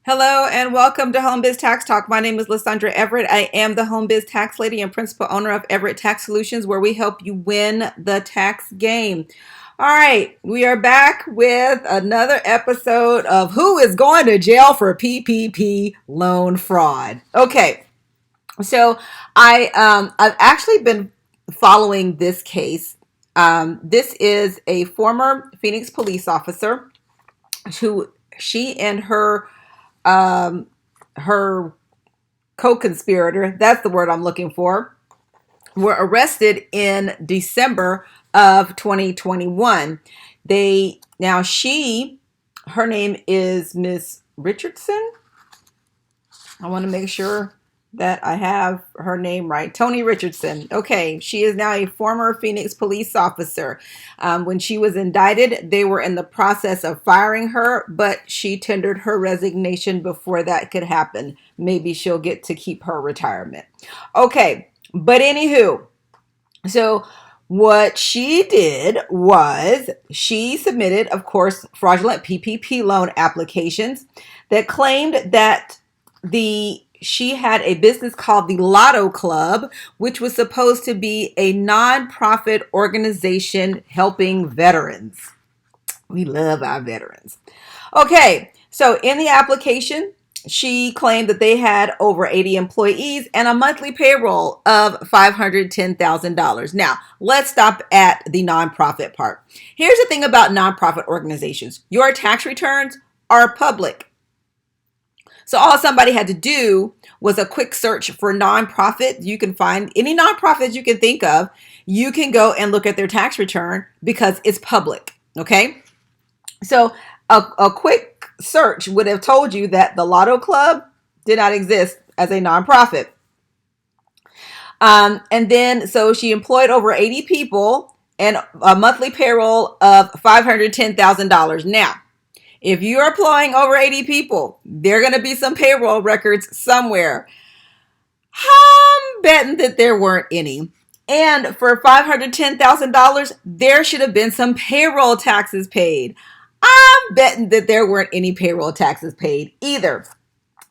Hello and welcome to Home Biz Tax Talk. My name is Lysandra Everett. I am the Home Biz Tax Lady and principal owner of Everett Tax Solutions, where we help you win the tax game. All right, we are back with another episode of Who is Going to Jail for PPP Loan Fraud. Okay, so I've actually been following this case. This is a former Phoenix police officer who she and um, her co-conspirator, that's the word I'm looking for, were arrested in December of 2021. Her name is Miss Richardson. I want to make sure that I have her name right. Toni Richardson. Okay, she is now a former Phoenix police officer. When she was indicted, they were in the process of firing her, but she tendered her resignation before that could happen. Maybe she'll get to keep her retirement. Okay, but anywho, so what she did was she submitted, of course, fraudulent PPP loan applications that claimed that she had a business called the Lotto Club, which was supposed to be a nonprofit organization helping veterans. We love our veterans. Okay, so in the application, she claimed that they had over 80 employees and a monthly payroll of $510,000. Now, let's stop at the nonprofit part. Here's the thing about nonprofit organizations. Your tax returns are public. So all somebody had to do was a quick search for nonprofit. You can find any nonprofits you can think of. You can go and look at their tax return because it's public. Okay. So a quick search would have told you that the Lotto Club did not exist as a nonprofit. And then, so she employed over 80 people and a monthly payroll of $510,000. Now, if you're employing over 80 people, there are going to be some payroll records somewhere. I'm betting that there weren't any. And for $510,000, there should have been some payroll taxes paid. I'm betting that there weren't any payroll taxes paid either.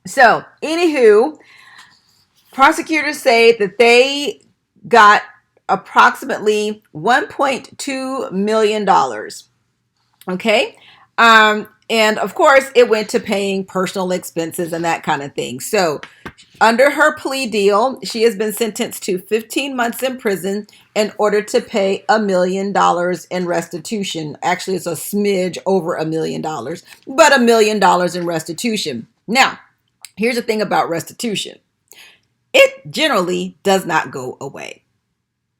So, anywho, prosecutors say that they got approximately $1.2 million. Okay. And of course, it went to paying personal expenses and that kind of thing. So, under her plea deal, she has been sentenced to 15 months in prison in order to pay $1 million in restitution. Actually, it's a smidge over $1 million, but $1 million in restitution. Now, here's the thing about restitution. It generally does not go away.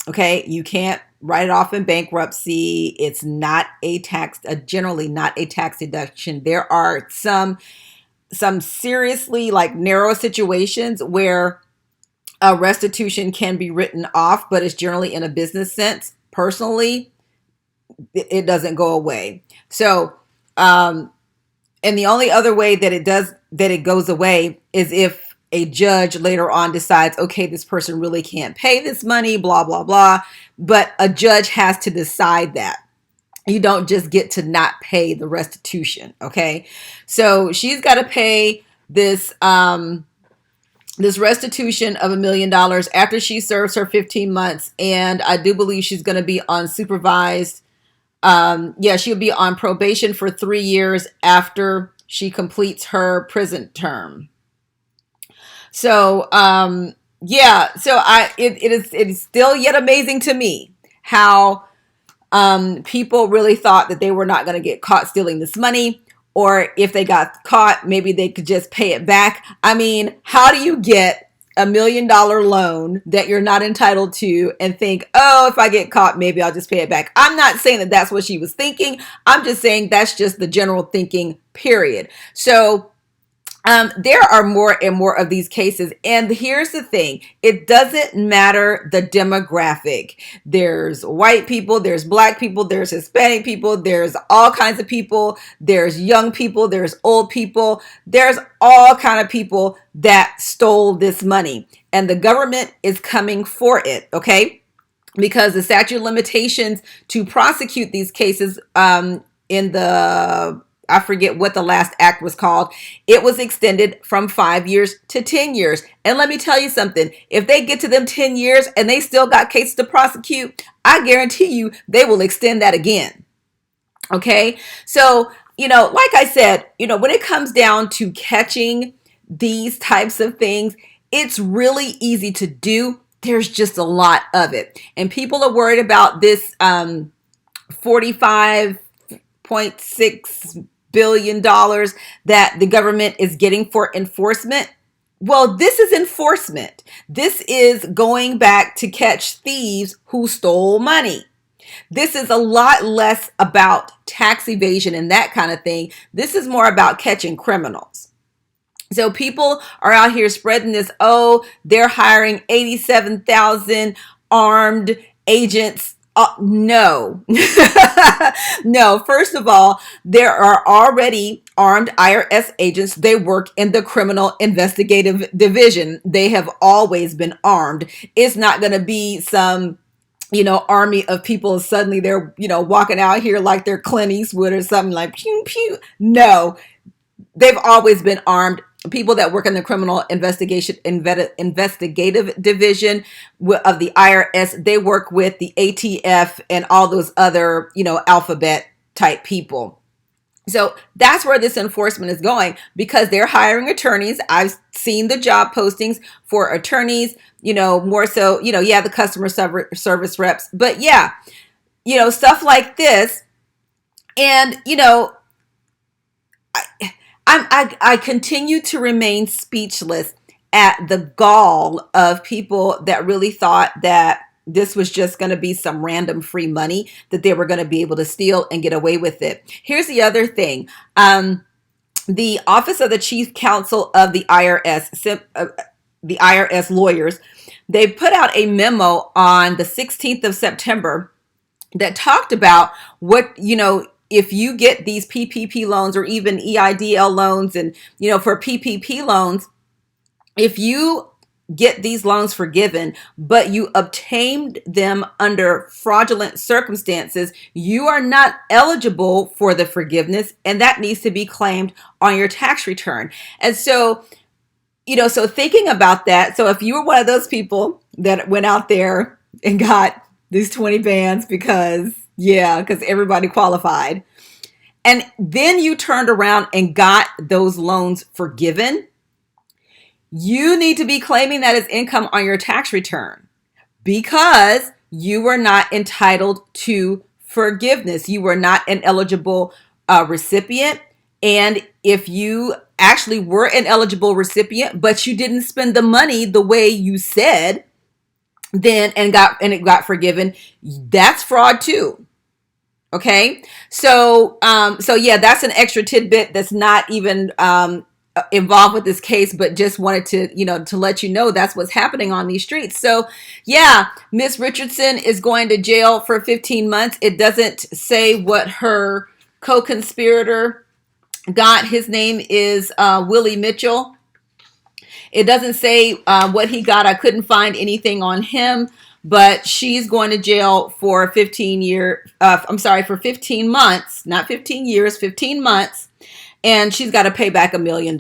Okay, you can't write it off in bankruptcy. It's not a tax, generally not a tax deduction. There are some seriously like narrow situations where a restitution can be written off, but it's generally in a business sense. Personally, it doesn't go away. So, and the only other way that it goes away is if a judge later on decides, okay, this person really can't pay this money, blah, blah, blah. But a judge has to decide that. You don't just get to not pay the restitution. Okay. So she's got to pay this restitution of $1 million after she serves her 15 months. And I do believe she's going to be on supervised. She'll be on probation for 3 years after she completes her prison term. So, it is still yet amazing to me how people really thought that they were not going to get caught stealing this money, or if they got caught, maybe they could just pay it back. I mean, how do you get $1 million loan that you're not entitled to and think, oh, if I get caught, maybe I'll just pay it back? I'm not saying that that's what she was thinking. I'm just saying that's just the general thinking, period. So, there are more and more of these cases. And here's the thing. It doesn't matter the demographic. There's white people, there's black people, there's Hispanic people, there's all kinds of people, there's young people, there's old people, there's all kind of people that stole this money. And the government is coming for it, okay? Because the statute of limitations to prosecute these cases in the I forget what the last act was called. It was extended from 5 years to 10 years. And let me tell you something. If they get to them 10 years and they still got cases to prosecute, I guarantee you they will extend that again. Okay. So, like I said, when it comes down to catching these types of things, it's really easy to do. There's just a lot of it. And people are worried about this 45.6 billion dollars that the government is getting for enforcement. Well, this is enforcement. This is going back to catch thieves who stole money. This is a lot less about tax evasion and that kind of thing. This is more about catching criminals. So people are out here spreading this, they're hiring 87,000 armed agents. No. No, first of all, there are already armed IRS agents. They work in the criminal investigative division. They have always been armed. It's not going to be some army of people. Suddenly they're, walking out here like they're Clint Eastwood or something like pew, pew. No, they've always been armed. People that work in the criminal investigative division of the IRS, they work with the ATF and all those other, alphabet type people. So that's where this enforcement is going, because they're hiring attorneys. I've seen the job postings for attorneys, more so, the customer service reps, but stuff like this. And, I continue to remain speechless at the gall of people that really thought that this was just going to be some random free money that they were going to be able to steal and get away with it. Here's the other thing. The Office of the Chief Counsel of the IRS lawyers, they put out a memo on the 16th of September that talked about what, if you get these PPP loans or even EIDL loans and, for PPP loans, if you get these loans forgiven, but you obtained them under fraudulent circumstances, you are not eligible for the forgiveness, and that needs to be claimed on your tax return. And so, so thinking about that, so if you were one of those people that went out there and got these 20 bands because everybody qualified, and then you turned around and got those loans forgiven, you need to be claiming that as income on your tax return, because you were not entitled to forgiveness. You were not an eligible recipient. And if you actually were an eligible recipient, but you didn't spend the money the way you said, then it got forgiven, that's fraud too. Okay. So that's an extra tidbit that's not even involved with this case, but just wanted to, to let you know that's what's happening on these streets. So Miss Richardson is going to jail for 15 months. It doesn't say what her co-conspirator got. His name is Willie Mitchell. It doesn't say what he got. I couldn't find anything on him, but she's going to jail for 15 months, not 15 years, 15 months. And she's got to pay back $1 million.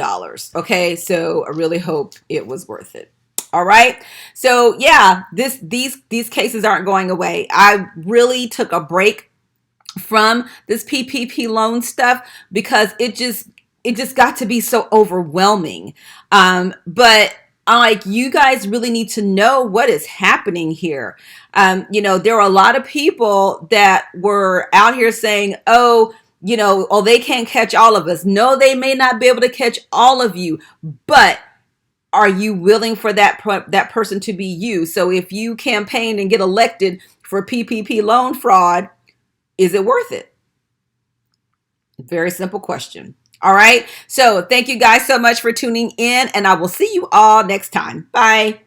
Okay. So I really hope it was worth it. All right. So these cases aren't going away. I really took a break from this PPP loan stuff because it just got to be so overwhelming. But you guys really need to know what is happening here. There are a lot of people that were out here saying, they can't catch all of us. No, they may not be able to catch all of you, but are you willing for that person to be you? So if you campaign and get elected for PPP loan fraud, is it worth it? Very simple question. All right. So thank you guys so much for tuning in, and I will see you all next time. Bye.